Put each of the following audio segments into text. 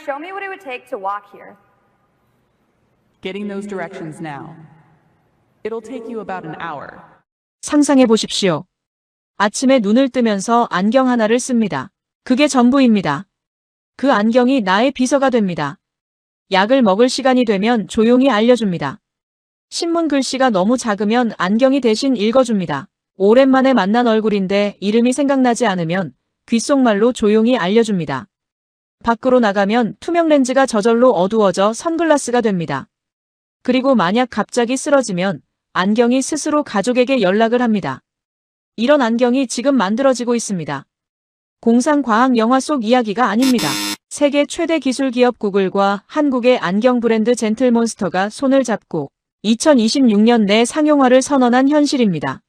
show me what it would take to walk here. Getting those directions now. It'll take you about an hour. 상상해 보십시오. 아침에 눈을 뜨면서 안경 하나를 씁니다. 그게 전부입니다. 그 안경이 나의 비서가 됩니다. 약을 먹을 시간이 되면 조용히 알려줍니다. 신문 글씨가 너무 작으면 안경이 대신 읽어줍니다. 오랜만에 만난 얼굴인데 이름이 생각나지 않으면 귓속말로 조용히 알려줍니다. 밖으로 나가면 투명 렌즈가 저절로 어두워져 선글라스가 됩니다. 그리고 만약 갑자기 쓰러지면 안경이 스스로 가족에게 연락을 합니다. 이런 안경이 지금 만들어지고 있습니다. 공상과학 영화 속 이야기가 아닙니다. 세계 최대 기술 기업 구글과 한국의 안경 브랜드 젠틀몬스터가 손을 잡고 2026년 내 상용화를 선언한 현실입니다.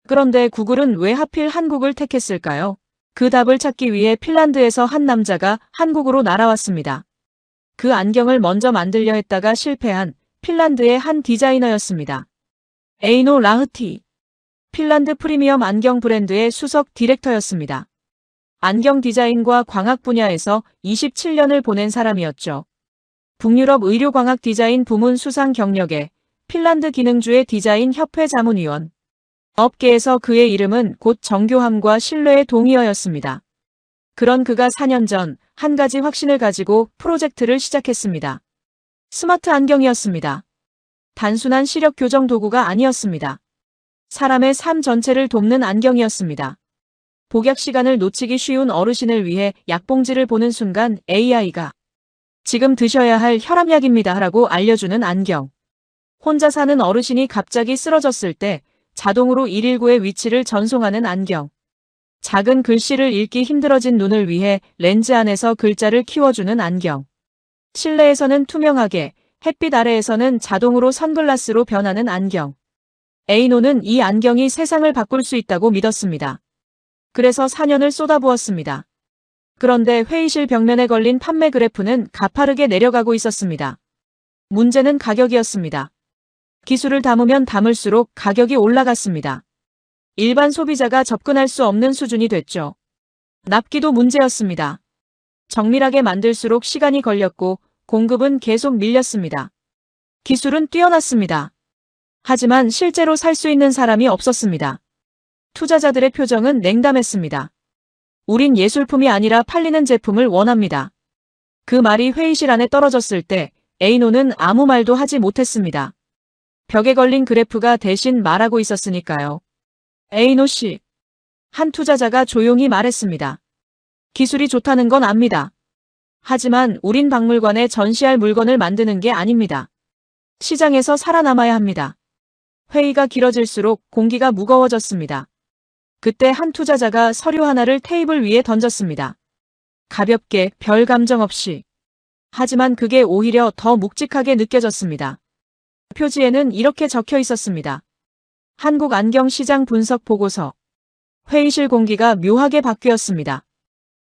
그런데 구글은 왜 하필 한국을 택했을까요? 그 답을 찾기 위해 핀란드에서 한 남자가 한국으로 날아왔습니다. 그 안경을 먼저 만들려 했다가 실패한 핀란드의 한 디자이너였습니다. 에이노 라흐티. 핀란드 프리미엄 안경 브랜드의 수석 디렉터였습니다. 안경 디자인과 광학 분야에서 27년을 보낸 사람이었죠. 북유럽 의료광학 디자인 부문 수상 경력에 핀란드 기능주의 디자인 협회 자문위원. 업계에서 그의 이름은 곧 정교함과 신뢰의 동의어였습니다. 그런 그가 4년 전 한 가지 확신을 가지고 프로젝트를 시작했습니다. 스마트 안경이었습니다. 단순한 시력 교정 도구가 아니었습니다. 사람의 삶 전체를 돕는 안경이었습니다. 복약 시간을 놓치기 쉬운 어르신을 위해 약봉지를 보는 순간 AI가 지금 드셔야 할 혈압약입니다 라고 알려주는 안경. 혼자 사는 어르신이 갑자기 쓰러졌을 때 자동으로 119의 위치를 전송하는 안경. 작은 글씨를 읽기 힘들어진 눈을 위해 렌즈 안에서 글자를 키워주는 안경. 실내에서는 투명하게, 햇빛 아래에서는 자동으로 선글라스로 변하는 안경. 에이노는 이 안경이 세상을 바꿀 수 있다고 믿었습니다. 그래서 4년을 쏟아부었습니다. 그런데 회의실 벽면에 걸린 판매 그래프는 가파르게 내려가고 있었습니다. 문제는 가격이었습니다. 기술을 담으면 담을수록 가격이 올라갔습니다. 일반 소비자가 접근할 수 없는 수준이 됐죠. 납기도 문제였습니다. 정밀하게 만들수록 시간이 걸렸고 공급은 계속 밀렸습니다. 기술은 뛰어났습니다. 하지만 실제로 살 수 있는 사람이 없었습니다. 투자자들의 표정은 냉담했습니다. 우린 예술품이 아니라 팔리는 제품을 원합니다. 그 말이 회의실 안에 떨어졌을 때 에이노는 아무 말도 하지 못했습니다. 벽에 걸린 그래프가 대신 말하고 있었으니까요. 에이노 씨. 한 투자자가 조용히 말했습니다. 기술이 좋다는 건 압니다. 하지만 우린 박물관에 전시할 물건을 만드는 게 아닙니다. 시장에서 살아남아야 합니다. 회의가 길어질수록 공기가 무거워졌습니다. 그때 한 투자자가 서류 하나를 테이블 위에 던졌습니다. 가볍게, 별 감정 없이. 하지만 그게 오히려 더 묵직하게 느껴졌습니다. 표지에는 이렇게 적혀 있었습니다. 한국 안경 시장 분석 보고서. 회의실 공기가 묘하게 바뀌었습니다.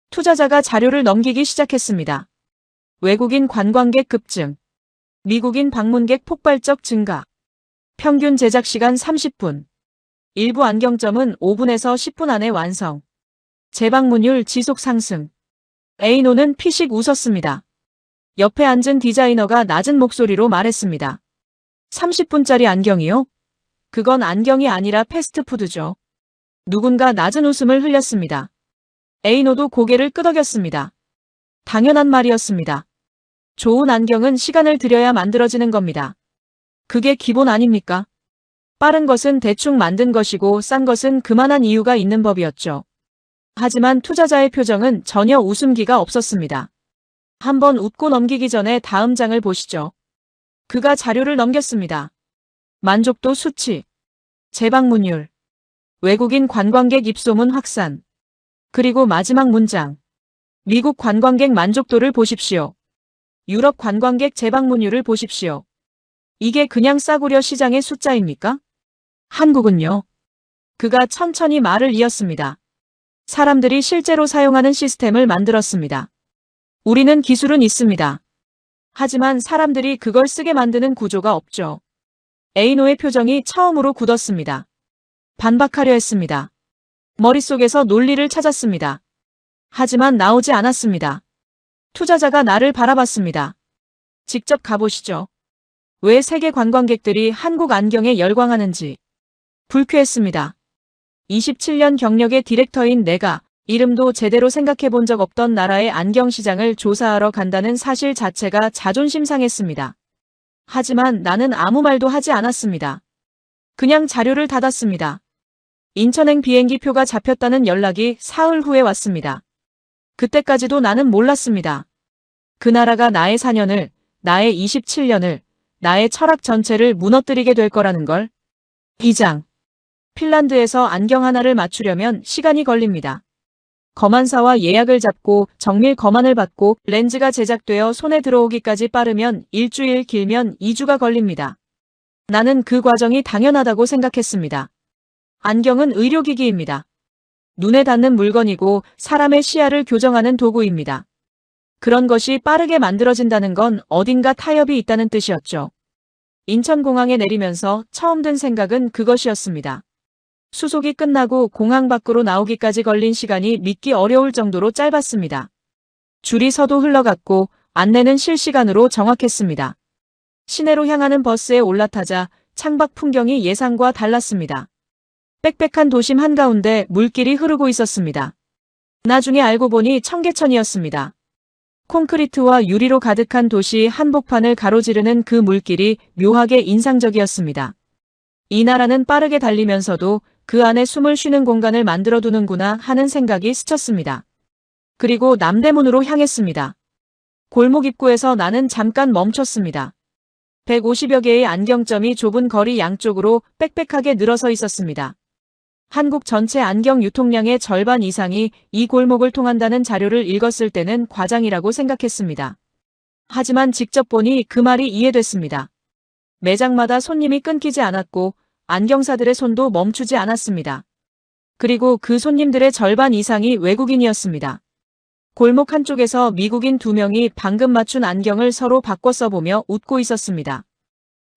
투자자가 자료를 넘기기 시작했습니다. 외국인 관광객 급증. 미국인 방문객 폭발적 증가. 평균 제작 시간 30분. 일부 안경점은 5분에서 10분 안에 완성. 재방문율 지속 상승. 에이노는 피식 웃었습니다. 옆에 앉은 디자이너가 낮은 목소리로 말했습니다. 30분짜리 안경이요? 그건 안경이 아니라 패스트푸드죠. 누군가 낮은 웃음을 흘렸습니다. 에이노도 고개를 끄덕였습니다. 당연한 말이었습니다. 좋은 안경은 시간을 들여야 만들어지는 겁니다. 그게 기본 아닙니까? 빠른 것은 대충 만든 것이고 싼 것은 그만한 이유가 있는 법이었죠. 하지만 투자자의 표정은 전혀 웃음기가 없었습니다. 한번 웃고 넘기기 전에 다음 장을 보시죠. 그가 자료를 넘겼습니다. 만족도 수치, 재방문율, 외국인 관광객 입소문 확산, 그리고 마지막 문장. 미국 관광객 만족도를 보십시오. 유럽 관광객 재방문율을 보십시오. 이게 그냥 싸구려 시장의 숫자입니까? 한국은요? 그가 천천히 말을 이었습니다. 사람들이 실제로 사용하는 시스템을 만들었습니다. 우리는 기술은 있습니다. 하지만 사람들이 그걸 쓰게 만드는 구조가 없죠. 에이노의 표정이 처음으로 굳었습니다. 반박하려 했습니다. 머릿속에서 논리를 찾았습니다. 하지만 나오지 않았습니다. 투자자가 나를 바라봤습니다. 직접 가보시죠. 왜 세계 관광객들이 한국 안경에 열광하는지. 불쾌했습니다. 27년 경력의 디렉터인 내가 이름도 제대로 생각해 본 적 없던 나라의 안경 시장을 조사하러 간다는 사실 자체가 자존심 상했습니다. 하지만 나는 아무 말도 하지 않았습니다. 그냥 자료를 닫았습니다. 인천행 비행기 표가 잡혔다는 연락이 사흘 후에 왔습니다. 그때까지도 나는 몰랐습니다. 그 나라가 나의 4년을, 나의 27년을, 나의 철학 전체를 무너뜨리게 될 거라는 걸. 2장. 핀란드에서 안경 하나를 맞추려면 시간이 걸립니다. 검안사와 예약을 잡고 정밀 검안을 받고 렌즈가 제작되어 손에 들어오기까지 빠르면 일주일, 길면 2주가 걸립니다. 나는 그 과정이 당연하다고 생각했습니다. 안경은 의료기기입니다. 눈에 닿는 물건이고 사람의 시야를 교정하는 도구입니다. 그런 것이 빠르게 만들어진다는 건 어딘가 타협이 있다는 뜻이었죠. 인천공항에 내리면서 처음 든 생각은 그것이었습니다. 수속이 끝나고 공항 밖으로 나오기까지 걸린 시간이 믿기 어려울 정도로 짧았습니다. 줄이 서도 흘러갔고 안내는 실시간으로 정확했습니다. 시내로 향하는 버스에 올라타자 창밖 풍경이 예상과 달랐습니다. 빽빽한 도심 한가운데 물길이 흐르고 있었습니다. 나중에 알고 보니 청계천이었습니다. 콘크리트와 유리로 가득한 도시 한복판을 가로지르는 그 물길이 묘하게 인상적이었습니다. 이 나라는 빠르게 달리면서도 그 안에 숨을 쉬는 공간을 만들어두는구나 하는 생각이 스쳤습니다. 그리고 남대문으로 향했습니다. 골목 입구에서 나는 잠깐 멈췄습니다. 150여 개의 안경점이 좁은 거리 양쪽으로 빽빽하게 늘어서 있었습니다. 한국 전체 안경 유통량의 절반 이상이 이 골목을 통한다는 자료를 읽었을 때는 과장이라고 생각했습니다. 하지만 직접 보니 그 말이 이해됐습니다. 매장마다 손님이 끊기지 않았고 안경사들의 손도 멈추지 않았습니다. 그리고 그 손님들의 절반 이상이 외국인이었습니다. 골목 한쪽에서 미국인 2명이 방금 맞춘 안경을 서로 바꿔 써보며 웃고 있었습니다.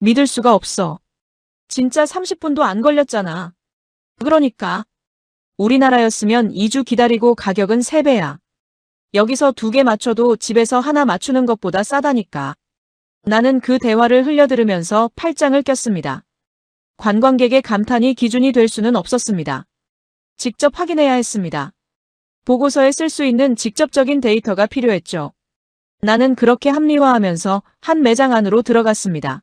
믿을 수가 없어. 진짜 30분도 안 걸렸잖아. 그러니까. 우리나라였으면 2주 기다리고 가격은 3배야. 여기서 2개 맞춰도 집에서 하나 맞추는 것보다 싸다니까. 나는 그 대화를 흘려들으면서 팔짱을 꼈습니다. 관광객의 감탄이 기준이 될 수는 없었습니다. 직접 확인해야 했습니다. 보고서에 쓸 수 있는 직접적인 데이터가 필요했죠. 나는 그렇게 합리화하면서 한 매장 안으로 들어갔습니다.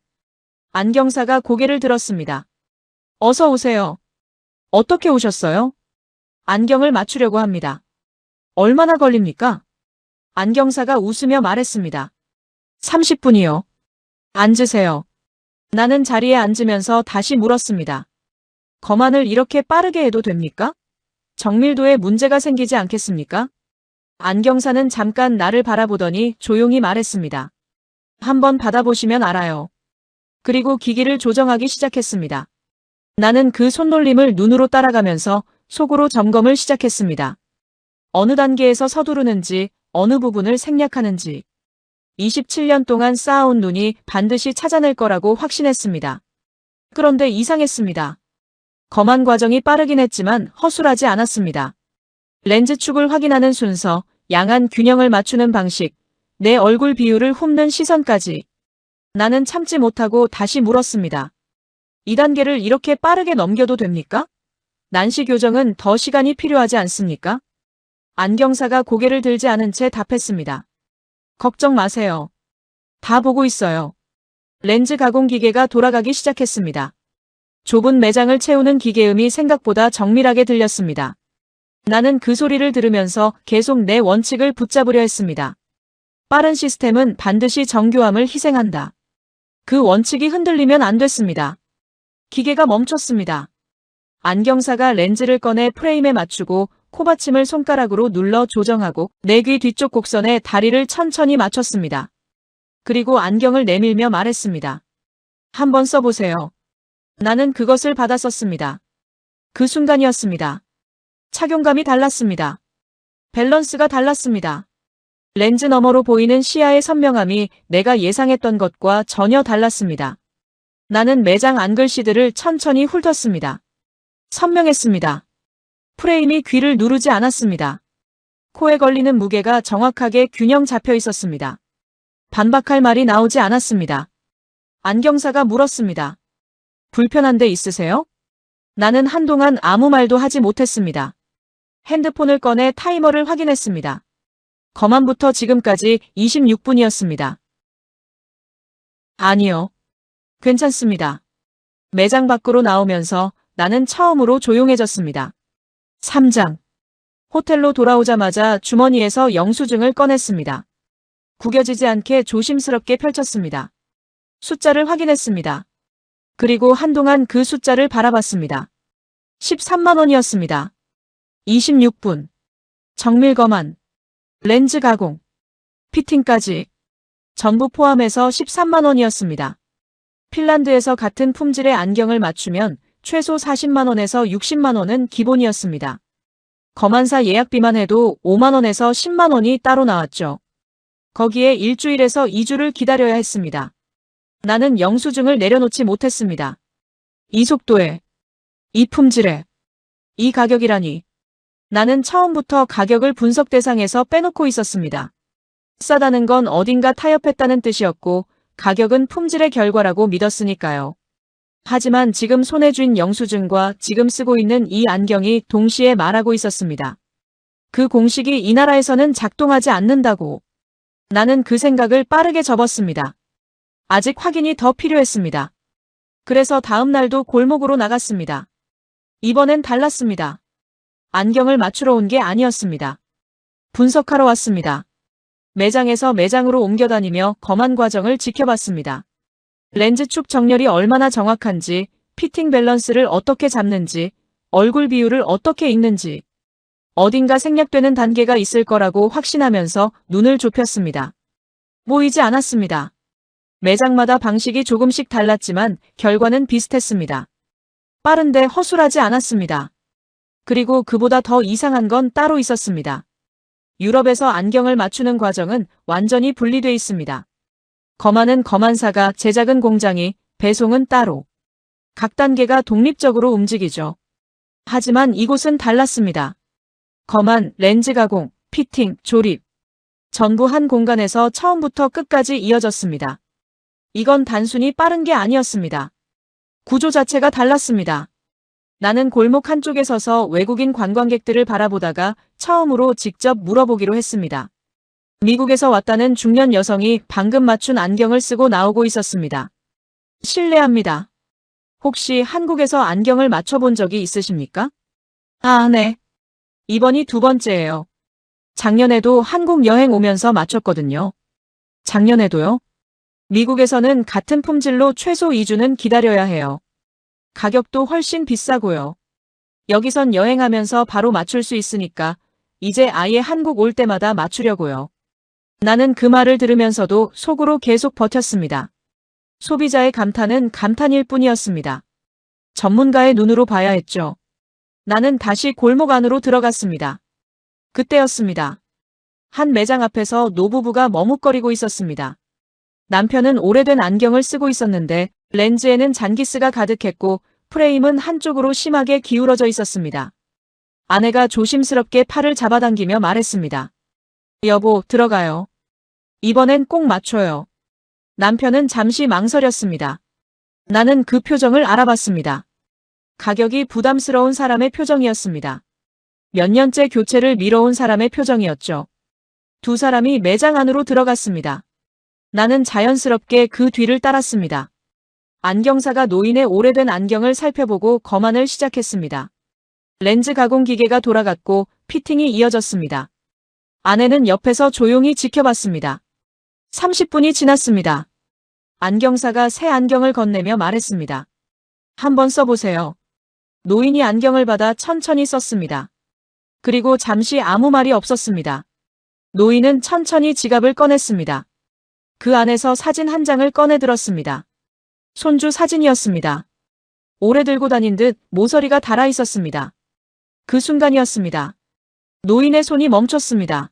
안경사가 고개를 들었습니다. 어서 오세요. 어떻게 오셨어요? 안경을 맞추려고 합니다. 얼마나 걸립니까? 안경사가 웃으며 말했습니다. 30분이요. 앉으세요. 나는 자리에 앉으면서 다시 물었습니다. 검안을 이렇게 빠르게 해도 됩니까? 정밀도에 문제가 생기지 않겠습니까? 안경사는 잠깐 나를 바라보더니 조용히 말했습니다. 한번 받아보시면 알아요. 그리고 기기를 조정하기 시작했습니다. 나는 그 손놀림을 눈으로 따라가면서 속으로 점검을 시작했습니다. 어느 단계에서 서두르는지, 어느 부분을 생략하는지. 27년 동안 쌓아온 눈이 반드시 찾아낼 거라고 확신했습니다. 그런데 이상했습니다. 검안 과정이 빠르긴 했지만 허술하지 않았습니다. 렌즈 축을 확인하는 순서, 양안 균형을 맞추는 방식, 내 얼굴 비율을 훑는 시선까지. 나는 참지 못하고 다시 물었습니다. 2단계를 이렇게 빠르게 넘겨도 됩니까? 난시 교정은 더 시간이 필요하지 않습니까? 안경사가 고개를 들지 않은 채 답했습니다. 걱정 마세요. 다 보고 있어요. 렌즈 가공 기계가 돌아가기 시작했습니다. 좁은 매장을 채우는 기계음이 생각보다 정밀하게 들렸습니다. 나는 그 소리를 들으면서 계속 내 원칙을 붙잡으려 했습니다. 빠른 시스템은 반드시 정교함을 희생한다. 그 원칙이 흔들리면 안 됐습니다. 기계가 멈췄습니다. 안경사가 렌즈를 꺼내 프레임에 맞추고 코받침을 손가락으로 눌러 조정하고 내 귀 뒤쪽 곡선에 다리를 천천히 맞췄습니다. 그리고 안경을 내밀며 말했습니다. 한번 써보세요. 나는 그것을 받아 썼습니다. 그 순간이었습니다. 착용감이 달랐습니다. 밸런스가 달랐습니다. 렌즈 너머로 보이는 시야의 선명함이 내가 예상했던 것과 전혀 달랐습니다. 나는 매장 안글씨들을 천천히 훑었습니다. 선명했습니다. 프레임이 귀를 누르지 않았습니다. 코에 걸리는 무게가 정확하게 균형 잡혀 있었습니다. 반박할 말이 나오지 않았습니다. 안경사가 물었습니다. 불편한 데 있으세요? 나는 한동안 아무 말도 하지 못했습니다. 핸드폰을 꺼내 타이머를 확인했습니다. 거만부터 지금까지 26분이었습니다. 아니요. 괜찮습니다. 매장 밖으로 나오면서 나는 처음으로 조용해졌습니다. 3장. 호텔로 돌아오자마자 주머니에서 영수증을 꺼냈습니다. 구겨지지 않게 조심스럽게 펼쳤습니다. 숫자를 확인했습니다. 그리고 한동안 그 숫자를 바라봤습니다. 13만 원이었습니다. 26분. 정밀 검안, 렌즈 가공, 피팅까지 전부 포함해서 13만 원이었습니다. 핀란드에서 같은 품질의 안경을 맞추면 최소 40만 원에서 60만 원은 기본이었습니다. 검안사 예약비만 해도 5만 원에서 10만 원이 따로 나왔죠. 거기에 일주일에서 2주를 기다려야 했습니다. 나는 영수증을 내려놓지 못했습니다. 이 속도에, 이 품질에, 이 가격이라니. 나는 처음부터 가격을 분석 대상에서 빼놓고 있었습니다. 싸다는 건 어딘가 타협했다는 뜻이었고 가격은 품질의 결과라고 믿었으니까요. 하지만 지금 손에 쥔 영수증과 지금 쓰고 있는 이 안경이 동시에 말하고 있었습니다. 그 공식이 이 나라에서는 작동하지 않는다고. 나는 그 생각을 빠르게 접었습니다. 아직 확인이 더 필요했습니다. 그래서 다음 날도 골목으로 나갔습니다. 이번엔 달랐습니다. 안경을 맞추러 온 게 아니었습니다. 분석하러 왔습니다. 매장에서 매장으로 옮겨다니며 검안 과정을 지켜봤습니다. 렌즈 축 정렬이 얼마나 정확한지, 피팅 밸런스를 어떻게 잡는지, 얼굴 비율을 어떻게 읽는지, 어딘가 생략되는 단계가 있을 거라고 확신하면서 눈을 좁혔습니다. 보이지 않았습니다. 매장마다 방식이 조금씩 달랐지만 결과는 비슷했습니다. 빠른데 허술하지 않았습니다. 그리고 그보다 더 이상한 건 따로 있었습니다. 유럽에서 안경을 맞추는 과정은 완전히 분리돼 있습니다. 검안은 검안사가, 제작은 공장이, 배송은 따로. 각 단계가 독립적으로 움직이죠. 하지만 이곳은 달랐습니다. 검안, 렌즈 가공, 피팅, 조립. 전부 한 공간에서 처음부터 끝까지 이어졌습니다. 이건 단순히 빠른 게 아니었습니다. 구조 자체가 달랐습니다. 나는 골목 한쪽에 서서 외국인 관광객들을 바라보다가 처음으로 직접 물어보기로 했습니다. 미국에서 왔다는 중년 여성이 방금 맞춘 안경을 쓰고 나오고 있었습니다. 실례합니다. 혹시 한국에서 안경을 맞춰본 적이 있으십니까? 아, 네. 이번이 두 번째예요. 작년에도 한국 여행 오면서 맞췄거든요. 작년에도요? 미국에서는 같은 품질로 최소 2주는 기다려야 해요. 가격도 훨씬 비싸고요. 여기선 여행하면서 바로 맞출 수 있으니까 이제 아예 한국 올 때마다 맞추려고요. 나는 그 말을 들으면서도 속으로 계속 버텼습니다. 소비자의 감탄은 감탄일 뿐이었습니다. 전문가의 눈으로 봐야 했죠. 나는 다시 골목 안으로 들어갔습니다. 그때였습니다. 한 매장 앞에서 노부부가 머뭇거리고 있었습니다. 남편은 오래된 안경을 쓰고 있었는데 렌즈에는 잔기스가 가득했고 프레임은 한쪽으로 심하게 기울어져 있었습니다. 아내가 조심스럽게 팔을 잡아당기며 말했습니다. 여보, 들어가요. 이번엔 꼭 맞춰요. 남편은 잠시 망설였습니다. 나는 그 표정을 알아봤습니다. 가격이 부담스러운 사람의 표정이었습니다. 몇 년째 교체를 미뤄온 사람의 표정이었죠. 두 사람이 매장 안으로 들어갔습니다. 나는 자연스럽게 그 뒤를 따랐습니다. 안경사가 노인의 오래된 안경을 살펴보고 검안을 시작했습니다. 렌즈 가공 기계가 돌아갔고 피팅이 이어졌습니다. 아내는 옆에서 조용히 지켜봤습니다. 30분이 지났습니다. 안경사가 새 안경을 건네며 말했습니다. 한번 써보세요. 노인이 안경을 받아 천천히 썼습니다. 그리고 잠시 아무 말이 없었습니다. 노인은 천천히 지갑을 꺼냈습니다. 그 안에서 사진 한 장을 꺼내 들었습니다. 손주 사진이었습니다. 오래 들고 다닌 듯 모서리가 달아 있었습니다. 그 순간이었습니다. 노인의 손이 멈췄습니다.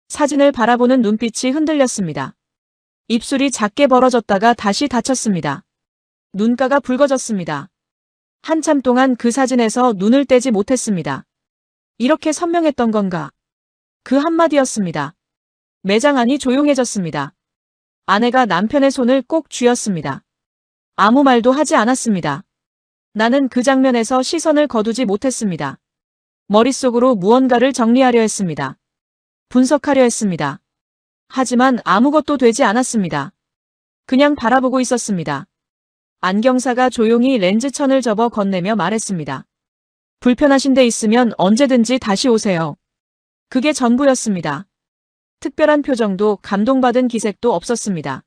사진을 바라보는 눈빛이 흔들렸습니다. 입술이 작게 벌어졌다가 다시 닫혔습니다. 눈가가 붉어졌습니다. 한참 동안 그 사진에서 눈을 떼지 못했습니다. 이렇게 선명했던 건가? 그 한마디였습니다. 매장 안이 조용해졌습니다. 아내가 남편의 손을 꼭 쥐었습니다. 아무 말도 하지 않았습니다. 나는 그 장면에서 시선을 거두지 못했습니다. 머릿속으로 무언가를 정리하려 했습니다. 분석하려 했습니다. 하지만 아무것도 되지 않았습니다. 그냥 바라보고 있었습니다. 안경사가 조용히 렌즈천을 접어 건네며 말했습니다. 불편하신 데 있으면 언제든지 다시 오세요. 그게 전부였습니다. 특별한 표정도 감동받은 기색도 없었습니다.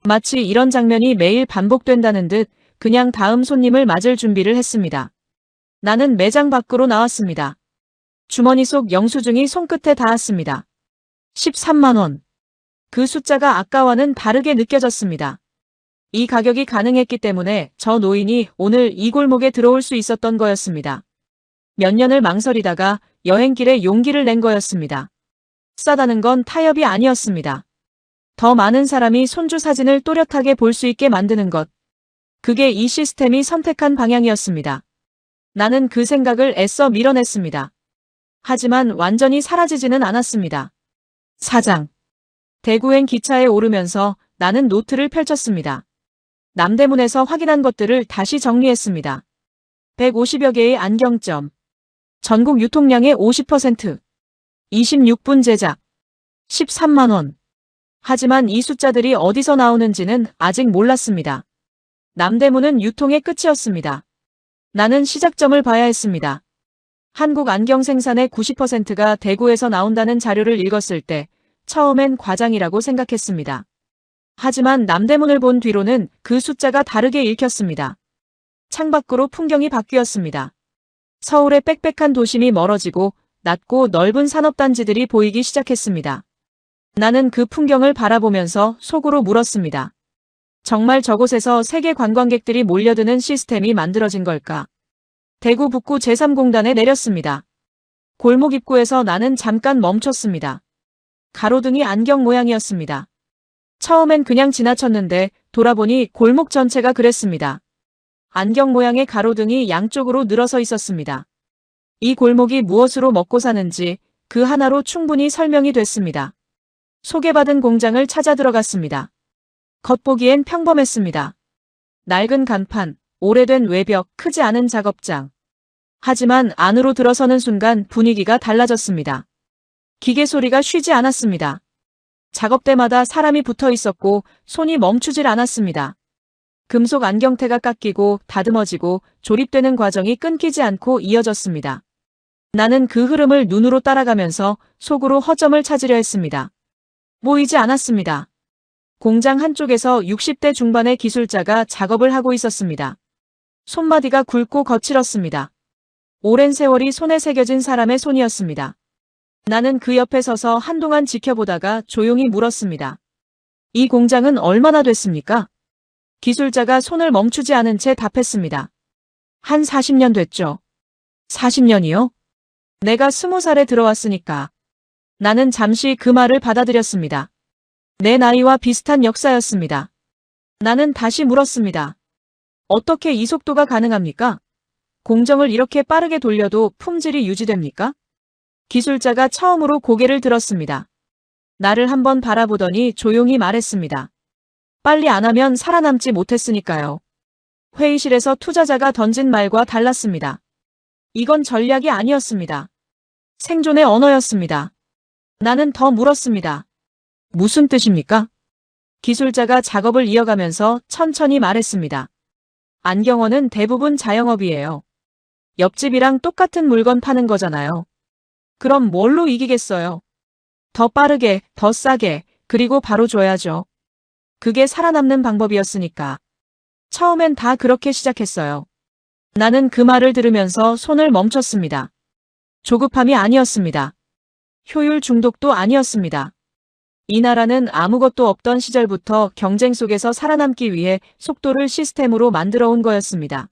마치 이런 장면이 매일 반복된다는 듯 그냥 다음 손님을 맞을 준비를 했습니다. 나는 매장 밖으로 나왔습니다. 주머니 속 영수증이 손끝에 닿았습니다. 13만 원. 그 숫자가 아까와는 다르게 느껴졌습니다. 이 가격이 가능했기 때문에 저 노인이 오늘 이 골목에 들어올 수 있었던 거였습니다. 몇 년을 망설이다가 여행길에 용기를 낸 거였습니다. 싸다는 건 타협이 아니었습니다. 더 많은 사람이 손주 사진을 또렷하게 볼 수 있게 만드는 것. 그게 이 시스템이 선택한 방향이었습니다. 나는 그 생각을 애써 밀어냈습니다. 하지만 완전히 사라지지는 않았습니다. 사장. 대구행 기차에 오르면서 나는 노트를 펼쳤습니다. 남대문에서 확인한 것들을 다시 정리했습니다. 150여 개의 안경점. 전국 유통량의 50%. 26분 제작. 13만 원. 하지만 이 숫자들이 어디서 나오는지는 아직 몰랐습니다. 남대문은 유통의 끝이었습니다. 나는 시작점을 봐야 했습니다. 한국 안경 생산의 90%가 대구에서 나온다는 자료를 읽었을 때 처음엔 과장이라고 생각했습니다. 하지만 남대문을 본 뒤로는 그 숫자가 다르게 읽혔습니다. 창밖으로 풍경이 바뀌었습니다. 서울의 빽빽한 도심이 멀어지고 낮고 넓은 산업단지들이 보이기 시작했습니다. 나는 그 풍경을 바라보면서 속으로 물었습니다. 정말 저곳에서 세계 관광객들이 몰려드는 시스템이 만들어진 걸까? 대구 북구 제3공단에 내렸습니다. 골목 입구에서 나는 잠깐 멈췄습니다. 가로등이 안경 모양이었습니다. 처음엔 그냥 지나쳤는데 돌아보니 골목 전체가 그랬습니다. 안경 모양의 가로등이 양쪽으로 늘어서 있었습니다. 이 골목이 무엇으로 먹고 사는지 그 하나로 충분히 설명이 됐습니다. 소개받은 공장을 찾아 들어갔습니다. 겉보기엔 평범했습니다. 낡은 간판, 오래된 외벽, 크지 않은 작업장. 하지만 안으로 들어서는 순간 분위기가 달라졌습니다. 기계 소리가 쉬지 않았습니다. 작업대마다 사람이 붙어 있었고 손이 멈추질 않았습니다. 금속 안경테가 깎이고 다듬어지고 조립되는 과정이 끊기지 않고 이어졌습니다. 나는 그 흐름을 눈으로 따라가면서 속으로 허점을 찾으려 했습니다. 보이지 않았습니다. 공장 한쪽에서 60대 중반의 기술자가 작업을 하고 있었습니다. 손마디가 굵고 거칠었습니다. 오랜 세월이 손에 새겨진 사람의 손이었습니다. 나는 그 옆에 서서 한동안 지켜보다가 조용히 물었습니다. 이 공장은 얼마나 됐습니까? 기술자가 손을 멈추지 않은 채 답했습니다. 한 40년 됐죠. 40년이요? 내가 20살에 들어왔으니까. 나는 잠시 그 말을 받아들였습니다. 내 나이와 비슷한 역사였습니다. 나는 다시 물었습니다. 어떻게 이 속도가 가능합니까? 공정을 이렇게 빠르게 돌려도 품질이 유지됩니까? 기술자가 처음으로 고개를 들었습니다. 나를 한번 바라보더니 조용히 말했습니다. 빨리 안 하면 살아남지 못했으니까요. 회의실에서 투자자가 던진 말과 달랐습니다. 이건 전략이 아니었습니다. 생존의 언어였습니다. 나는 더 물었습니다. 무슨 뜻입니까? 기술자가 작업을 이어가면서 천천히 말했습니다. 안경원은 대부분 자영업이에요. 옆집이랑 똑같은 물건 파는 거잖아요. 그럼 뭘로 이기겠어요? 더 빠르게, 더 싸게, 그리고 바로 줘야죠. 그게 살아남는 방법이었으니까. 처음엔 다 그렇게 시작했어요. 나는 그 말을 들으면서 손을 멈췄습니다. 조급함이 아니었습니다. 효율 중독도 아니었습니다. 이 나라는 아무것도 없던 시절부터 경쟁 속에서 살아남기 위해 속도를 시스템으로 만들어 온 거였습니다.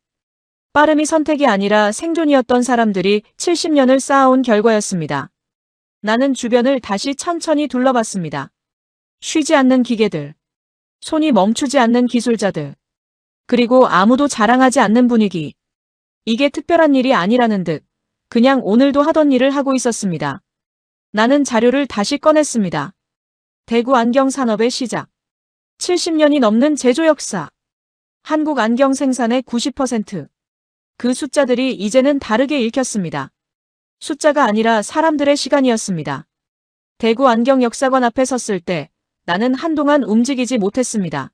빠름이 선택이 아니라 생존이었던 사람들이 70년을 쌓아온 결과였습니다. 나는 주변을 다시 천천히 둘러봤습니다. 쉬지 않는 기계들, 손이 멈추지 않는 기술자들, 그리고 아무도 자랑하지 않는 분위기. 이게 특별한 일이 아니라는 듯 그냥 오늘도 하던 일을 하고 있었습니다. 나는 자료를 다시 꺼냈습니다. 대구 안경 산업의 시작. 70년이 넘는 제조 역사. 한국 안경 생산의 90%. 그 숫자들이 이제는 다르게 읽혔습니다. 숫자가 아니라 사람들의 시간이었습니다. 대구 안경 역사관 앞에 섰을 때 나는 한동안 움직이지 못했습니다.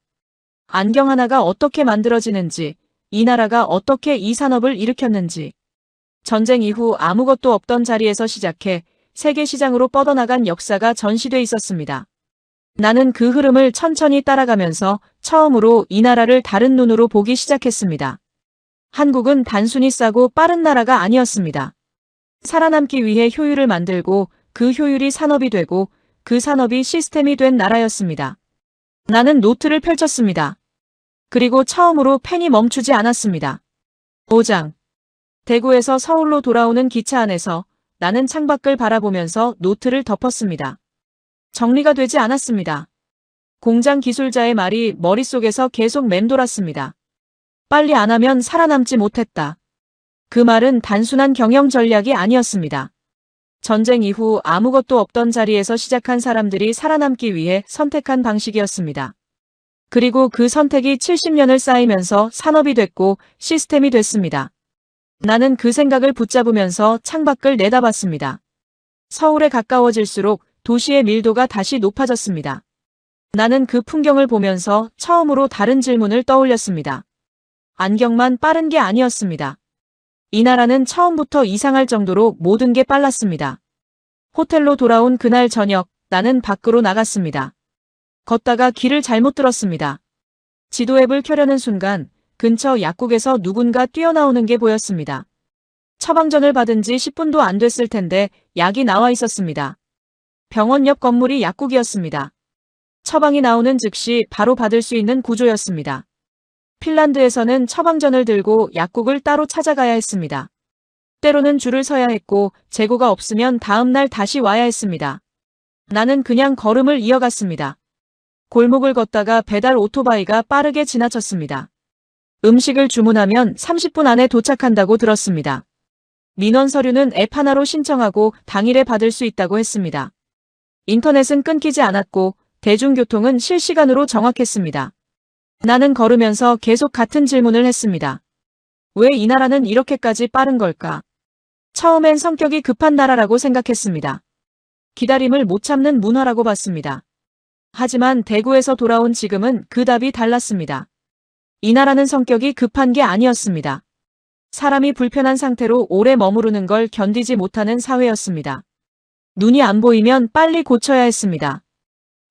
안경 하나가 어떻게 만들어지는지, 이 나라가 어떻게 이 산업을 일으켰는지, 전쟁 이후 아무것도 없던 자리에서 시작해 세계 시장으로 뻗어나간 역사가 전시돼 있었습니다. 나는 그 흐름을 천천히 따라가면서 처음으로 이 나라를 다른 눈으로 보기 시작했습니다. 한국은 단순히 싸고 빠른 나라가 아니었습니다. 살아남기 위해 효율을 만들고 그 효율이 산업이 되고 그 산업이 시스템이 된 나라였습니다. 나는 노트를 펼쳤습니다. 그리고 처음으로 펜이 멈추지 않았습니다. 5장. 대구에서 서울로 돌아오는 기차 안에서 나는 창밖을 바라보면서 노트를 덮었습니다. 정리가 되지 않았습니다. 공장 기술자의 말이 머릿속에서 계속 맴돌았습니다. 빨리 안 하면 살아남지 못했다. 그 말은 단순한 경영 전략이 아니었습니다. 전쟁 이후 아무것도 없던 자리에서 시작한 사람들이 살아남기 위해 선택한 방식이었습니다. 그리고 그 선택이 70년을 쌓이면서 산업이 됐고 시스템이 됐습니다. 나는 그 생각을 붙잡으면서 창밖을 내다봤습니다. 서울에 가까워질수록 도시의 밀도가 다시 높아졌습니다. 나는 그 풍경을 보면서 처음으로 다른 질문을 떠올렸습니다. 안경만 빠른 게 아니었습니다. 이 나라는 처음부터 이상할 정도로 모든 게 빨랐습니다. 호텔로 돌아온 그날 저녁, 나는 밖으로 나갔습니다. 걷다가 길을 잘못 들었습니다. 지도 앱을 켜려는 순간 근처 약국에서 누군가 뛰어나오는 게 보였습니다. 처방전을 받은 지 10분도 안 됐을 텐데 약이 나와 있었습니다. 병원 옆 건물이 약국이었습니다. 처방이 나오는 즉시 바로 받을 수 있는 구조였습니다. 핀란드에서는 처방전을 들고 약국을 따로 찾아가야 했습니다. 때로는 줄을 서야 했고 재고가 없으면 다음 날 다시 와야 했습니다. 나는 그냥 걸음을 이어갔습니다. 골목을 걷다가 배달 오토바이가 빠르게 지나쳤습니다. 음식을 주문하면 30분 안에 도착한다고 들었습니다. 민원 서류는 앱 하나로 신청하고 당일에 받을 수 있다고 했습니다. 인터넷은 끊기지 않았고 대중교통은 실시간으로 정확했습니다. 나는 걸으면서 계속 같은 질문을 했습니다. 왜 이 나라는 이렇게까지 빠른 걸까? 처음엔 성격이 급한 나라라고 생각했습니다. 기다림을 못 참는 문화라고 봤습니다. 하지만 대구에서 돌아온 지금은 그 답이 달랐습니다. 이 나라는 성격이 급한 게 아니었습니다. 사람이 불편한 상태로 오래 머무르는 걸 견디지 못하는 사회였습니다. 눈이 안 보이면 빨리 고쳐야 했습니다.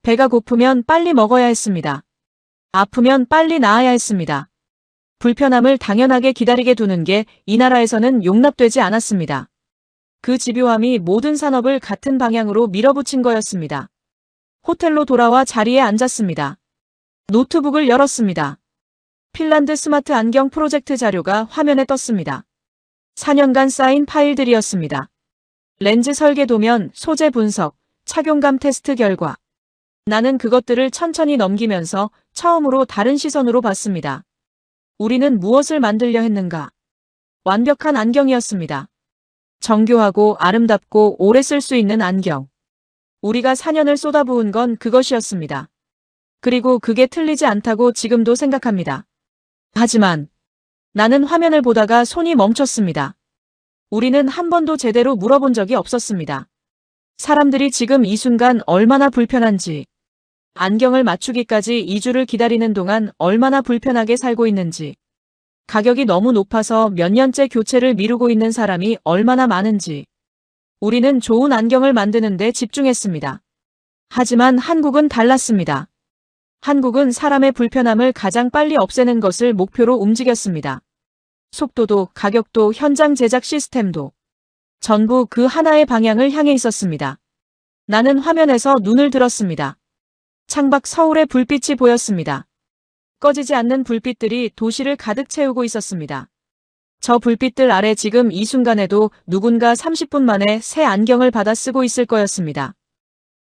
배가 고프면 빨리 먹어야 했습니다. 아프면 빨리 나아야 했습니다. 불편함을 당연하게 기다리게 두는 게 이 나라에서는 용납되지 않았습니다. 그 집요함이 모든 산업을 같은 방향으로 밀어붙인 거였습니다. 호텔로 돌아와 자리에 앉았습니다. 노트북을 열었습니다. 핀란드 스마트 안경 프로젝트 자료가 화면에 떴습니다. 4년간 쌓인 파일들이었습니다. 렌즈 설계 도면, 소재 분석, 착용감 테스트 결과. 나는 그것들을 천천히 넘기면서 처음으로 다른 시선으로 봤습니다. 우리는 무엇을 만들려 했는가? 완벽한 안경이었습니다. 정교하고 아름답고 오래 쓸 수 있는 안경. 우리가 4년을 쏟아부은 건 그것이었습니다. 그리고 그게 틀리지 않다고 지금도 생각합니다. 하지만 나는 화면을 보다가 손이 멈췄습니다. 우리는 한 번도 제대로 물어본 적이 없었습니다. 사람들이 지금 이 순간 얼마나 불편한지, 안경을 맞추기까지 2주를 기다리는 동안 얼마나 불편하게 살고 있는지, 가격이 너무 높아서 몇 년째 교체를 미루고 있는 사람이 얼마나 많은지. 우리는 좋은 안경을 만드는 데 집중했습니다. 하지만 한국은 달랐습니다. 한국은 사람의 불편함을 가장 빨리 없애는 것을 목표로 움직였습니다. 속도도 가격도 현장 제작 시스템도 전부 그 하나의 방향을 향해 있었습니다. 나는 화면에서 눈을 들었습니다. 창밖 서울의 불빛이 보였습니다. 꺼지지 않는 불빛들이 도시를 가득 채우고 있었습니다. 저 불빛들 아래 지금 이 순간에도 누군가 30분 만에 새 안경을 받아 쓰고 있을 거였습니다.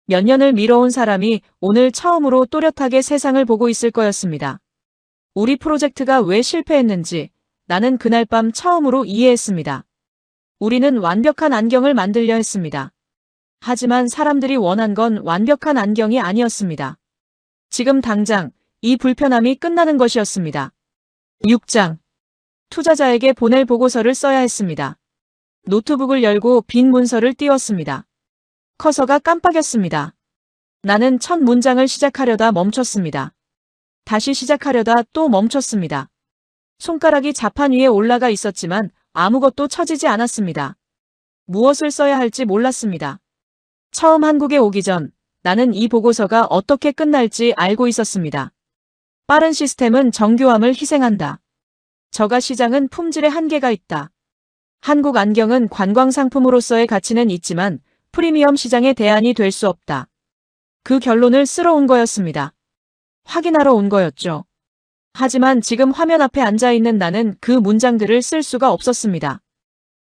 몇 년을 미뤄온 사람이 오늘 처음으로 또렷하게 세상을 보고 있을 거였습니다. 우리 프로젝트가 왜 실패했는지 나는 그날 밤 처음으로 이해했습니다. 우리는 완벽한 안경을 만들려 했습니다. 하지만 사람들이 원한 건 완벽한 안경이 아니었습니다. 지금 당장 이 불편함이 끝나는 것이었습니다. 6장. 투자자에게 보낼 보고서를 써야 했습니다. 노트북을 열고 빈 문서를 띄웠습니다. 커서가 깜빡였습니다. 나는 첫 문장을 시작하려다 멈췄습니다. 다시 시작하려다 또 멈췄습니다. 손가락이 자판 위에 올라가 있었지만 아무것도 쳐지지 않았습니다. 무엇을 써야 할지 몰랐습니다. 처음 한국에 오기 전 나는 이 보고서가 어떻게 끝날지 알고 있었습니다. 빠른 시스템은 정교함을 희생한다. 저가 시장은 품질에 한계가 있다. 한국 안경은 관광 상품으로서의 가치는 있지만 프리미엄 시장의 대안이 될 수 없다. 그 결론을 쓰러 온 거였습니다. 확인하러 온 거였죠. 하지만 지금 화면 앞에 앉아있는 나는 그 문장들을 쓸 수가 없었습니다.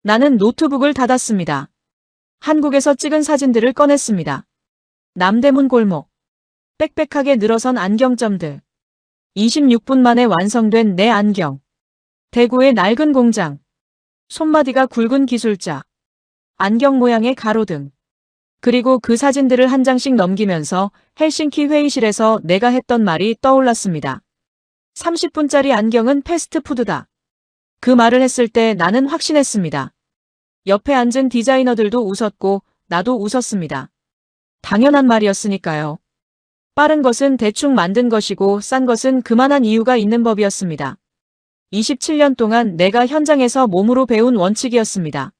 나는 노트북을 닫았습니다. 한국에서 찍은 사진들을 꺼냈습니다. 남대문 골목. 빽빽하게 늘어선 안경점들. 26분 만에 완성된 내 안경. 대구의 낡은 공장. 손마디가 굵은 기술자. 안경 모양의 가로등. 그리고 그 사진들을 한 장씩 넘기면서 헬싱키 회의실에서 내가 했던 말이 떠올랐습니다. 30분짜리 안경은 패스트푸드다. 그 말을 했을 때 나는 확신했습니다. 옆에 앉은 디자이너들도 웃었고 나도 웃었습니다. 당연한 말이었으니까요. 빠른 것은 대충 만든 것이고 싼 것은 그만한 이유가 있는 법이었습니다. 27년 동안 내가 현장에서 몸으로 배운 원칙이었습니다.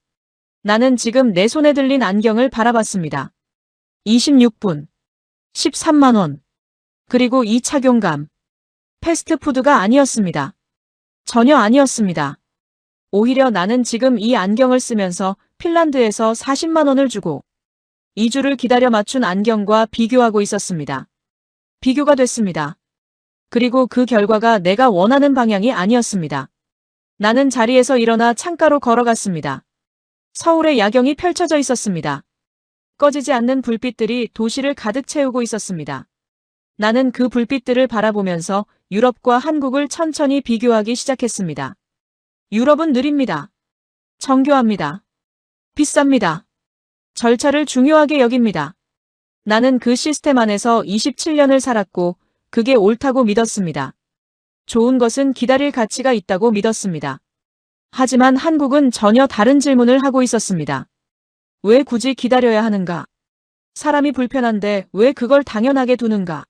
나는 지금 내 손에 들린 안경을 바라봤습니다. 26분. 13만 원. 그리고 이 착용감. 패스트푸드가 아니었습니다. 전혀 아니었습니다. 오히려 나는 지금 이 안경을 쓰면서 핀란드에서 40만 원을 주고 2주를 기다려 맞춘 안경과 비교하고 있었습니다. 비교가 됐습니다. 그리고 그 결과가 내가 원하는 방향이 아니었습니다. 나는 자리에서 일어나 창가로 걸어갔습니다. 서울의 야경이 펼쳐져 있었습니다. 꺼지지 않는 불빛들이 도시를 가득 채우고 있었습니다. 나는 그 불빛들을 바라보면서 유럽과 한국을 천천히 비교하기 시작했습니다. 유럽은 느립니다. 정교합니다. 비쌉니다. 절차를 중요하게 여깁니다. 나는 그 시스템 안에서 27년을 살았고 그게 옳다고 믿었습니다. 좋은 것은 기다릴 가치가 있다고 믿었습니다. 하지만 한국은 전혀 다른 질문을 하고 있었습니다. 왜 굳이 기다려야 하는가? 사람이 불편한데 왜 그걸 당연하게 두는가?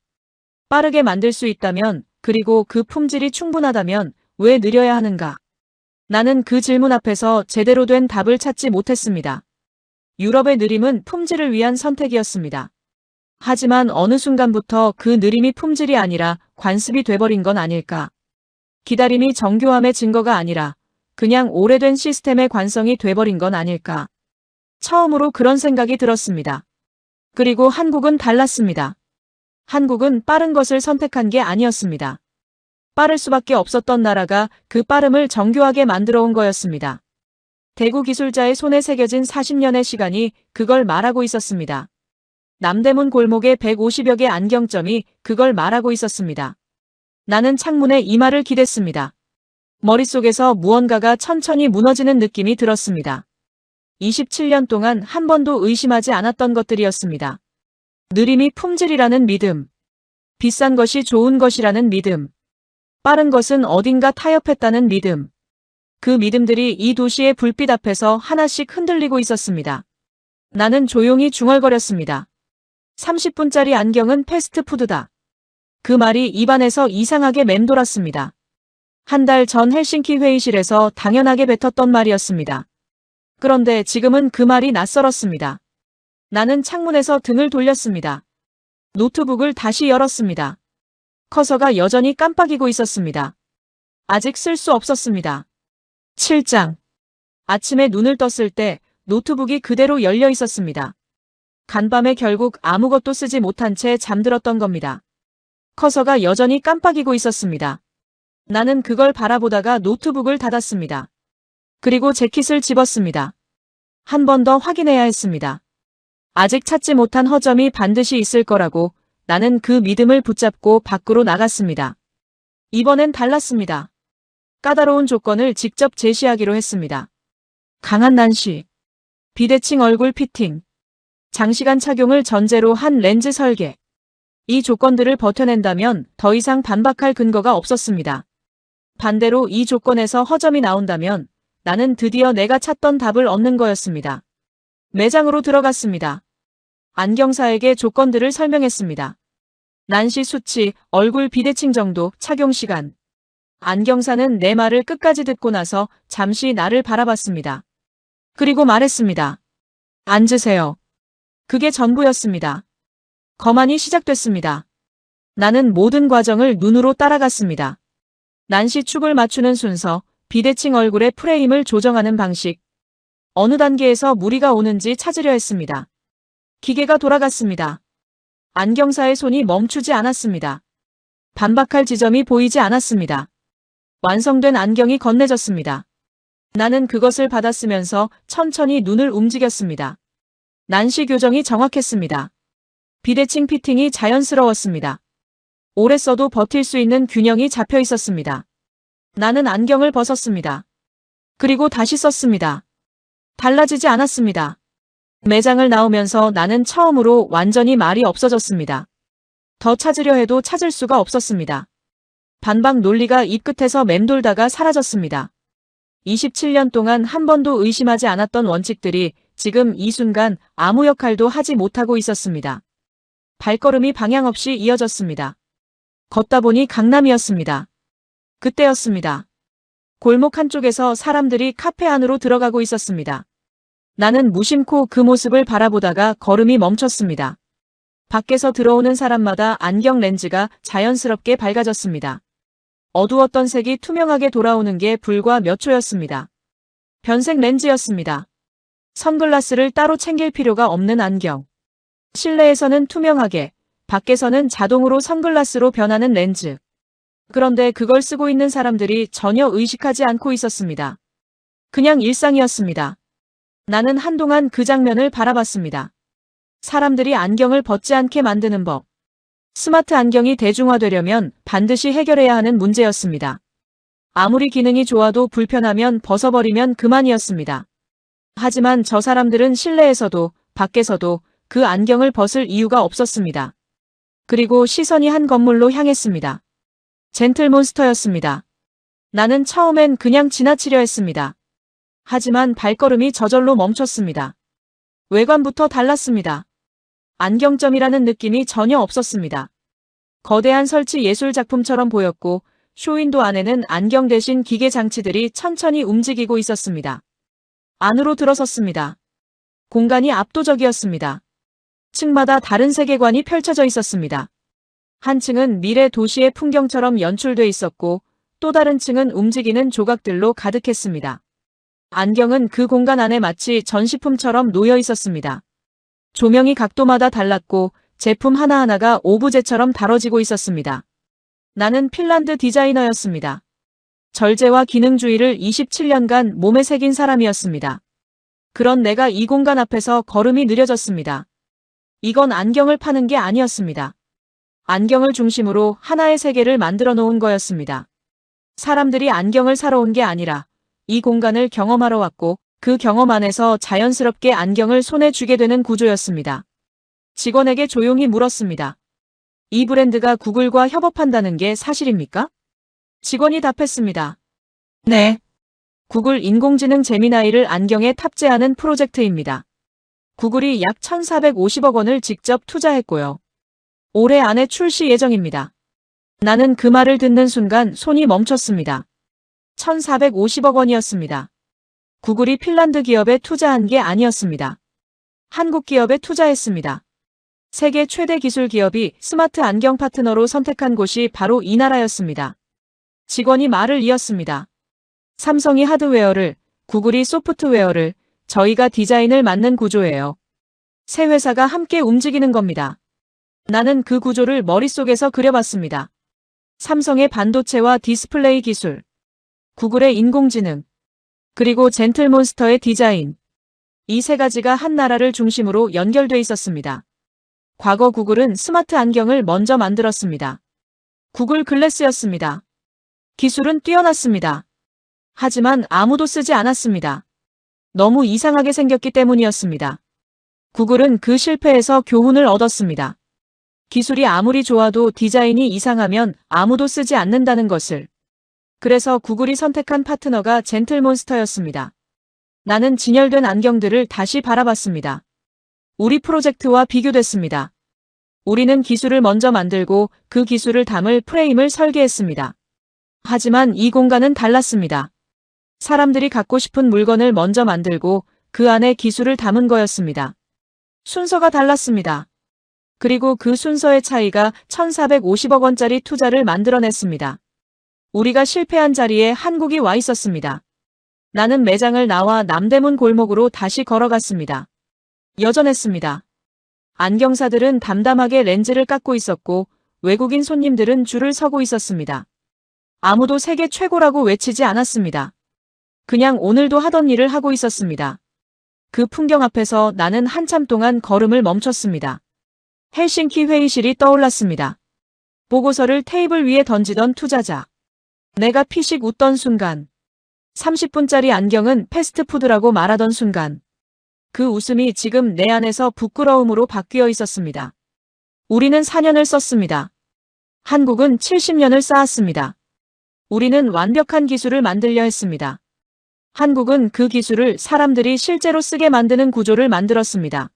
빠르게 만들 수 있다면, 그리고 그 품질이 충분하다면 왜 느려야 하는가? 나는 그 질문 앞에서 제대로 된 답을 찾지 못했습니다. 유럽의 느림은 품질을 위한 선택이었습니다. 하지만 어느 순간부터 그 느림이 품질이 아니라 관습이 돼버린 건 아닐까? 기다림이 정교함의 증거가 아니라 그냥 오래된 시스템의 관성이 돼버린 건 아닐까? 처음으로 그런 생각이 들었습니다. 그리고 한국은 달랐습니다. 한국은 빠른 것을 선택한 게 아니었습니다. 빠를 수밖에 없었던 나라가 그 빠름을 정교하게 만들어 온 거였습니다. 대구 기술자의 손에 새겨진 40년의 시간이 그걸 말하고 있었습니다. 남대문 골목의 150여 개 안경점이 그걸 말하고 있었습니다. 나는 창문에 이 말을 기댔습니다. 머릿속에서 무언가가 천천히 무너지는 느낌이 들었습니다. 27년 동안 한 번도 의심하지 않았던 것들이었습니다. 느림이 품질이라는 믿음. 비싼 것이 좋은 것이라는 믿음. 빠른 것은 어딘가 타협했다는 믿음. 그 믿음들이 이 도시의 불빛 앞에서 하나씩 흔들리고 있었습니다. 나는 조용히 중얼거렸습니다. 30분짜리 안경은 패스트푸드다. 그 말이 입안에서 이상하게 맴돌았습니다. 한 달 전 헬싱키 회의실에서 당연하게 뱉었던 말이었습니다. 그런데 지금은 그 말이 낯설었습니다. 나는 창문에서 등을 돌렸습니다. 노트북을 다시 열었습니다. 커서가 여전히 깜빡이고 있었습니다. 아직 쓸 수 없었습니다. 7장. 아침에 눈을 떴을 때 노트북이 그대로 열려 있었습니다. 간밤에 결국 아무것도 쓰지 못한 채 잠들었던 겁니다. 커서가 여전히 깜빡이고 있었습니다. 나는 그걸 바라보다가 노트북을 닫았습니다. 그리고 재킷을 집었습니다. 한 번 더 확인해야 했습니다. 아직 찾지 못한 허점이 반드시 있을 거라고 나는 그 믿음을 붙잡고 밖으로 나갔습니다. 이번엔 달랐습니다. 까다로운 조건을 직접 제시하기로 했습니다. 강한 난시, 비대칭 얼굴 피팅, 장시간 착용을 전제로 한 렌즈 설계. 이 조건들을 버텨낸다면 더 이상 반박할 근거가 없었습니다. 반대로 이 조건에서 허점이 나온다면 나는 드디어 내가 찾던 답을 얻는 거였습니다. 매장으로 들어갔습니다. 안경사에게 조건들을 설명했습니다. 난시 수치, 얼굴 비대칭 정도, 착용 시간. 안경사는 내 말을 끝까지 듣고 나서 잠시 나를 바라봤습니다. 그리고 말했습니다. 앉으세요. 그게 전부였습니다. 거만이 시작됐습니다. 나는 모든 과정을 눈으로 따라갔습니다. 난시 축을 맞추는 순서, 비대칭 얼굴의 프레임을 조정하는 방식. 어느 단계에서 무리가 오는지 찾으려 했습니다. 기계가 돌아갔습니다. 안경사의 손이 멈추지 않았습니다. 반박할 지점이 보이지 않았습니다. 완성된 안경이 건네졌습니다. 나는 그것을 받아쓰면서 천천히 눈을 움직였습니다. 난시 교정이 정확했습니다. 비대칭 피팅이 자연스러웠습니다. 오래 써도 버틸 수 있는 균형이 잡혀 있었습니다. 나는 안경을 벗었습니다. 그리고 다시 썼습니다. 달라지지 않았습니다. 매장을 나오면서 나는 처음으로 완전히 말이 없어졌습니다. 더 찾으려 해도 찾을 수가 없었습니다. 반박 논리가 입끝에서 맴돌다가 사라졌습니다. 27년 동안 한 번도 의심하지 않았던 원칙들이 지금 이 순간 아무 역할도 하지 못하고 있었습니다. 발걸음이 방향 없이 이어졌습니다. 걷다 보니 강남이었습니다. 그때였습니다. 골목 한쪽에서 사람들이 카페 안으로 들어가고 있었습니다. 나는 무심코 그 모습을 바라보다가 걸음이 멈췄습니다. 밖에서 들어오는 사람마다 안경 렌즈가 자연스럽게 밝아졌습니다. 어두웠던 색이 투명하게 돌아오는 게 불과 몇 초였습니다. 변색 렌즈였습니다. 선글라스를 따로 챙길 필요가 없는 안경. 실내에서는 투명하게, 밖에서는 자동으로 선글라스로 변하는 렌즈. 그런데 그걸 쓰고 있는 사람들이 전혀 의식하지 않고 있었습니다. 그냥 일상이었습니다. 나는 한동안 그 장면을 바라봤습니다. 사람들이 안경을 벗지 않게 만드는 법. 스마트 안경이 대중화되려면 반드시 해결해야 하는 문제였습니다. 아무리 기능이 좋아도 불편하면 벗어버리면 그만이었습니다. 하지만 저 사람들은 실내에서도 밖에서도 그 안경을 벗을 이유가 없었습니다. 그리고 시선이 한 건물로 향했습니다. 젠틀몬스터였습니다. 나는 처음엔 그냥 지나치려 했습니다. 하지만 발걸음이 저절로 멈췄습니다. 외관부터 달랐습니다. 안경점이라는 느낌이 전혀 없었습니다. 거대한 설치 예술 작품처럼 보였고 쇼윈도 안에는 안경 대신 기계 장치들이 천천히 움직이고 있었습니다. 안으로 들어섰습니다. 공간이 압도적이었습니다. 층마다 다른 세계관이 펼쳐져 있었습니다. 한 층은 미래 도시의 풍경처럼 연출돼 있었고 또 다른 층은 움직이는 조각들로 가득했습니다. 안경은 그 공간 안에 마치 전시품처럼 놓여 있었습니다. 조명이 각도마다 달랐고 제품 하나하나가 오브제처럼 다뤄지고 있었습니다. 나는 핀란드 디자이너였습니다. 절제와 기능주의를 27년간 몸에 새긴 사람이었습니다. 그런 내가 이 공간 앞에서 걸음이 느려졌습니다. 이건 안경을 파는 게 아니었습니다. 안경을 중심으로 하나의 세계를 만들어 놓은 거였습니다. 사람들이 안경을 사러 온 게 아니라 이 공간을 경험하러 왔고 그 경험 안에서 자연스럽게 안경을 손에 쥐게 되는 구조였습니다. 직원에게 조용히 물었습니다. 이 브랜드가 구글과 협업한다는 게 사실입니까? 직원이 답했습니다. 네. 구글 인공지능 제미나이를 안경에 탑재하는 프로젝트입니다. 구글이 약 1,450억 원을 직접 투자했고요. 올해 안에 출시 예정입니다. 나는 그 말을 듣는 순간 손이 멈췄습니다. 1,450억 원이었습니다. 구글이 핀란드 기업에 투자한 게 아니었습니다. 한국 기업에 투자했습니다. 세계 최대 기술 기업이 스마트 안경 파트너로 선택한 곳이 바로 이 나라였습니다. 직원이 말을 이었습니다. 삼성이 하드웨어를, 구글이 소프트웨어를, 저희가 디자인을 맡는 구조예요. 세 회사가 함께 움직이는 겁니다. 나는 그 구조를 머릿속에서 그려봤습니다. 삼성의 반도체와 디스플레이 기술, 구글의 인공지능, 그리고 젠틀몬스터의 디자인. 이 세 가지가 한 나라를 중심으로 연결돼 있었습니다. 과거 구글은 스마트 안경을 먼저 만들었습니다. 구글 글래스였습니다. 기술은 뛰어났습니다. 하지만 아무도 쓰지 않았습니다. 너무 이상하게 생겼기 때문이었습니다. 구글은 그 실패에서 교훈을 얻었습니다. 기술이 아무리 좋아도 디자인이 이상하면 아무도 쓰지 않는다는 것을. 그래서 구글이 선택한 파트너가 젠틀몬스터였습니다. 나는 진열된 안경들을 다시 바라봤습니다. 우리 프로젝트와 비교됐습니다. 우리는 기술을 먼저 만들고 그 기술을 담을 프레임을 설계했습니다. 하지만 이 공간은 달랐습니다. 사람들이 갖고 싶은 물건을 먼저 만들고 그 안에 기술을 담은 거였습니다. 순서가 달랐습니다. 그리고 그 순서의 차이가 1,450억 원짜리 투자를 만들어냈습니다. 우리가 실패한 자리에 한국이 와 있었습니다. 나는 매장을 나와 남대문 골목으로 다시 걸어갔습니다. 여전했습니다. 안경사들은 담담하게 렌즈를 깎고 있었고 외국인 손님들은 줄을 서고 있었습니다. 아무도 세계 최고라고 외치지 않았습니다. 그냥 오늘도 하던 일을 하고 있었습니다. 그 풍경 앞에서 나는 한참 동안 걸음을 멈췄습니다. 헬싱키 회의실이 떠올랐습니다. 보고서를 테이블 위에 던지던 투자자. 내가 피식 웃던 순간. 30분짜리 안경은 패스트푸드라고 말하던 순간. 그 웃음이 지금 내 안에서 부끄러움으로 바뀌어 있었습니다. 우리는 4년을 썼습니다. 한국은 70년을 쌓았습니다. 우리는 완벽한 기술을 만들려 했습니다. 한국은 그 기술을 사람들이 실제로 쓰게 만드는 구조를 만들었습니다.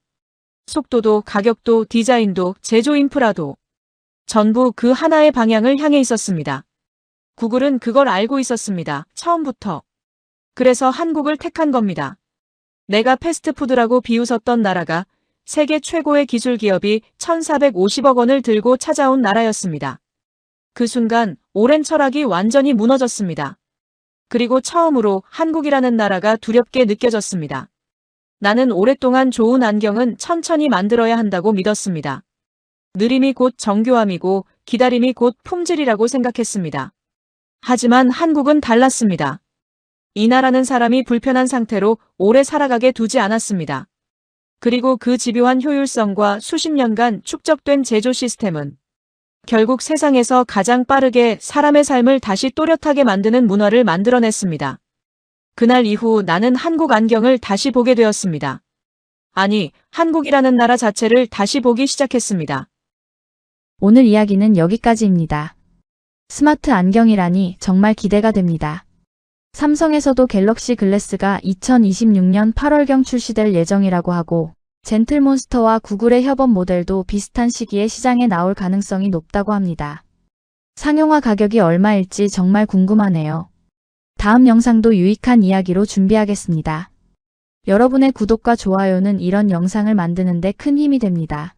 속도도 가격도 디자인도 제조 인프라도 전부 그 하나의 방향을 향해 있었습니다. 구글은 그걸 알고 있었습니다. 처음부터. 그래서 한국을 택한 겁니다. 내가 패스트푸드라고 비웃었던 나라가 세계 최고의 기술 기업이 1,450억 원을 들고 찾아온 나라였습니다. 그 순간 오랜 철학이 완전히 무너졌습니다. 그리고 처음으로 한국이라는 나라가 두렵게 느껴졌습니다. 나는 오랫동안 좋은 안경은 천천히 만들어야 한다고 믿었습니다. 느림이 곧 정교함이고 기다림이 곧 품질이라고 생각했습니다. 하지만 한국은 달랐습니다. 이 나라는 사람이 불편한 상태로 오래 살아가게 두지 않았습니다. 그리고 그 집요한 효율성과 수십 년간 축적된 제조 시스템은 결국 세상에서 가장 빠르게 사람의 삶을 다시 또렷하게 만드는 문화를 만들어냈습니다. 그날 이후 나는 한국 안경을 다시 보게 되었습니다. 아니, 한국이라는 나라 자체를 다시 보기 시작했습니다. 오늘 이야기는 여기까지입니다. 스마트 안경이라니 정말 기대가 됩니다. 삼성에서도 갤럭시 글래스가 2026년 8월경 출시될 예정이라고 하고 젠틀몬스터와 구글의 협업 모델도 비슷한 시기에 시장에 나올 가능성이 높다고 합니다. 상용화 가격이 얼마일지 정말 궁금하네요. 다음 영상도 유익한 이야기로 준비하겠습니다. 여러분의 구독과 좋아요는 이런 영상을 만드는 데 큰 힘이 됩니다.